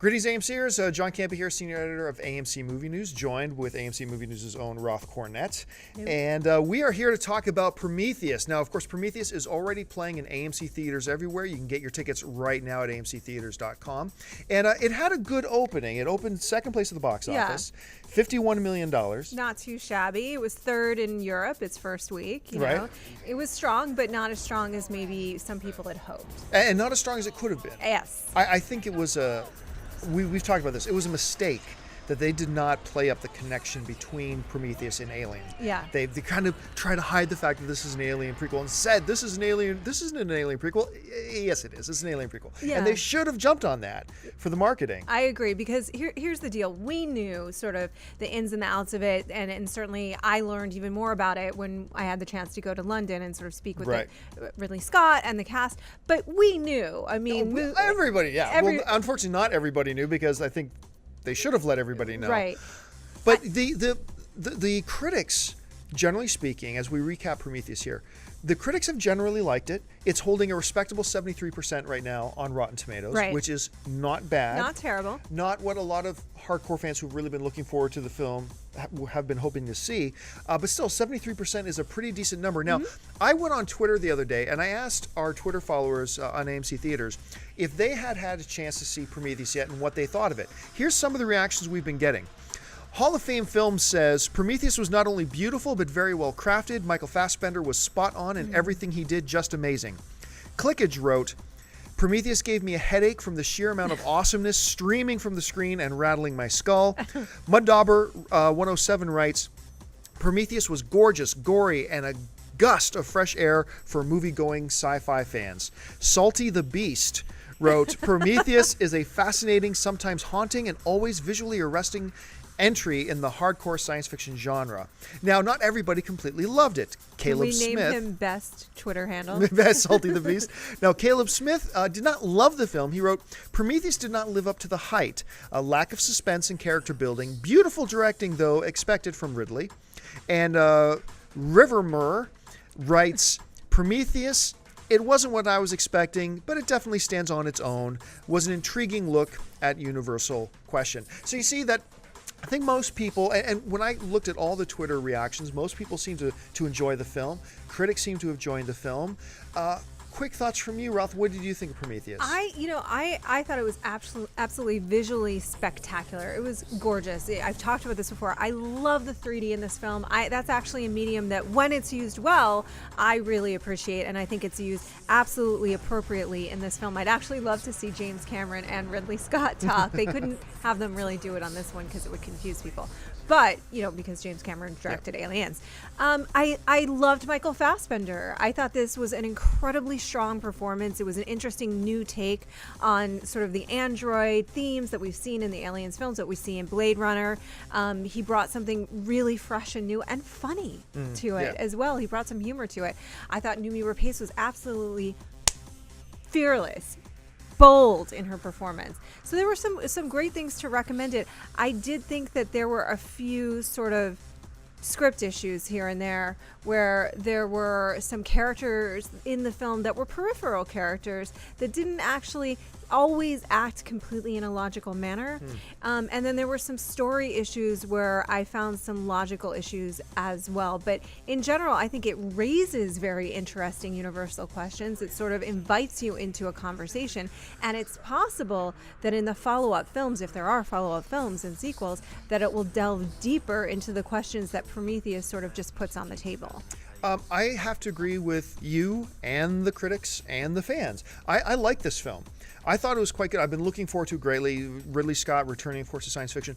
Greetings, AMCers. John Campa here, senior editor of AMC Movie News, joined with AMC Movie News' own Roth Cornett. And we are here to talk about Prometheus. Now, of course, Prometheus is already playing in AMC theaters everywhere. You can get your tickets right now at amctheaters.com. And it had a good opening. It opened second place at the box office, $51 million. Not too shabby. It was third in Europe its first week. You know? It was strong, but not as strong as maybe some people had hoped. And not as strong as it could have been. Yes. I think it was a... We've talked about this. It was a mistake that they did not play up the connection between Prometheus and Alien. Yeah. They kind of try to hide the fact that this is an Alien prequel and said this isn't an Alien prequel. Yes, it is. It's an Alien prequel. Yeah. And they should have jumped on that for the marketing. I agree, because here's the deal. We knew sort of the ins and the outs of it, and certainly I learned even more about it when I had the chance to go to London and sort of speak with Ridley Scott and the cast. But we knew. I mean, everybody, yeah. Well, unfortunately, not everybody knew, because I think they should have let everybody know. Right. But the critics, generally speaking, as we recap Prometheus here, the critics have generally liked it. It's holding a respectable 73% right now on Rotten Tomatoes, which is not bad. Not terrible. Not what a lot of hardcore fans who've really been looking forward to the film have been hoping to see. But still, 73% is a pretty decent number. Now, I went on Twitter the other day and I asked our Twitter followers on AMC Theaters if they had had a chance to see Prometheus yet and what they thought of it. Here's some of the reactions we've been getting. Hall of Fame Films says, Prometheus was not only beautiful, but very well crafted. Michael Fassbender was spot on, and everything he did just amazing. Clickage wrote, Prometheus gave me a headache from the sheer amount of awesomeness streaming from the screen and rattling my skull. Muddauber 107 writes, Prometheus was gorgeous, gory, and a gust of fresh air for movie-going sci-fi fans. Salty the Beast wrote, Prometheus is a fascinating, sometimes haunting, and always visually arresting entry in the hardcore science fiction genre. Now, not everybody completely loved it. Caleb Smith. We named him best Twitter handle. Best Salty the Beast. Now, Caleb Smith did not love the film. He wrote, Prometheus did not live up to the height. A lack of suspense and character building. Beautiful directing, though, expected from Ridley. And Rivermer writes, Prometheus, it wasn't what I was expecting, but it definitely stands on its own. Was an intriguing look at universal question. So you see that I think most people, and when I looked at all the Twitter reactions, most people seem to enjoy the film. Critics seem to have enjoyed the film. Quick thoughts from you, Ralph. What did you think of Prometheus? I thought it was absolutely visually spectacular. It was gorgeous. I've talked about this before. I love the 3D in this film. That's actually a medium that, when it's used well, I really appreciate, and I think it's used absolutely appropriately in this film. I'd actually love to see James Cameron and Ridley Scott talk. They couldn't have them really do it on this one because it would confuse people. But, because James Cameron directed Aliens. I loved Michael Fassbender. I thought this was an incredibly strong performance. It was an interesting new take on sort of the android themes that we've seen in the Aliens films, that we see in Blade Runner. He brought something really fresh and new and funny to it as well. He brought some humor to it. I thought Noomi Rapace was absolutely fearless, bold in her performance. So there were some great things to recommend it. I did think that there were a few sort of script issues here and there, where there were some characters in the film that were peripheral characters that didn't actually always act completely in a logical manner. And then there were some story issues where I found some logical issues as well. But in general, I think it raises very interesting universal questions. It sort of invites you into a conversation. And it's possible that in the follow-up films, if there are follow-up films and sequels, that it will delve deeper into the questions that Prometheus sort of just puts on the table. I have to agree with you and the critics and the fans. I like this film. I thought it was quite good. I've been looking forward to it greatly. Ridley Scott returning, of course, to science fiction.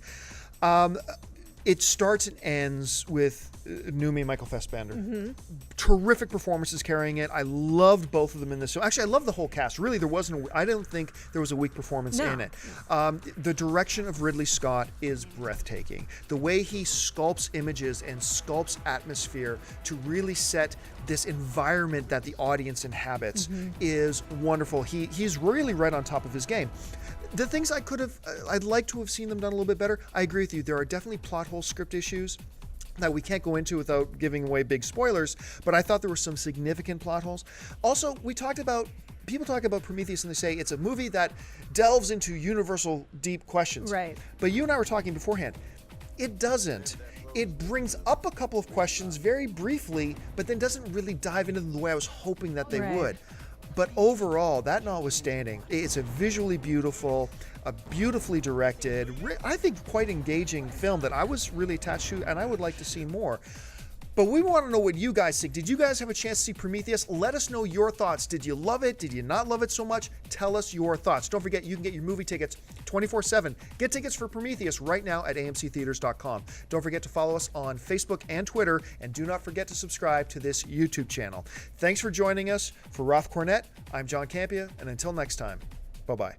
It starts and ends with Noomi and Michael Fassbender. Terrific performances carrying it. I loved both of them in this. So actually, I love the whole cast. Really, I don't think there was a weak performance in it. The direction of Ridley Scott is breathtaking. The way he sculpts images and sculpts atmosphere to really set this environment that the audience inhabits is wonderful. He's really right on top of his game. The things I'd like to have seen them done a little bit better. I agree with you. There are definitely plot hole script issues that we can't go into without giving away big spoilers, but I thought there were some significant plot holes. Also, we talked about people talk about Prometheus and they say it's a movie that delves into universal deep questions. Right. But you and I were talking beforehand. It doesn't. It brings up a couple of questions very briefly, but then doesn't really dive into them the way I was hoping that they Right. would. But overall, that notwithstanding, it's a visually beautiful, a beautifully directed, I think quite engaging film that I was really attached to, and I would like to see more. But we want to know what you guys think. Did you guys have a chance to see Prometheus? Let us know your thoughts. Did you love it? Did you not love it so much? Tell us your thoughts. Don't forget, you can get your movie tickets 24/7. Get tickets for Prometheus right now at amctheaters.com. Don't forget to follow us on Facebook and Twitter, and do not forget to subscribe to this YouTube channel. Thanks for joining us. For Roth Cornett, I'm John Campia, and until next time, bye-bye.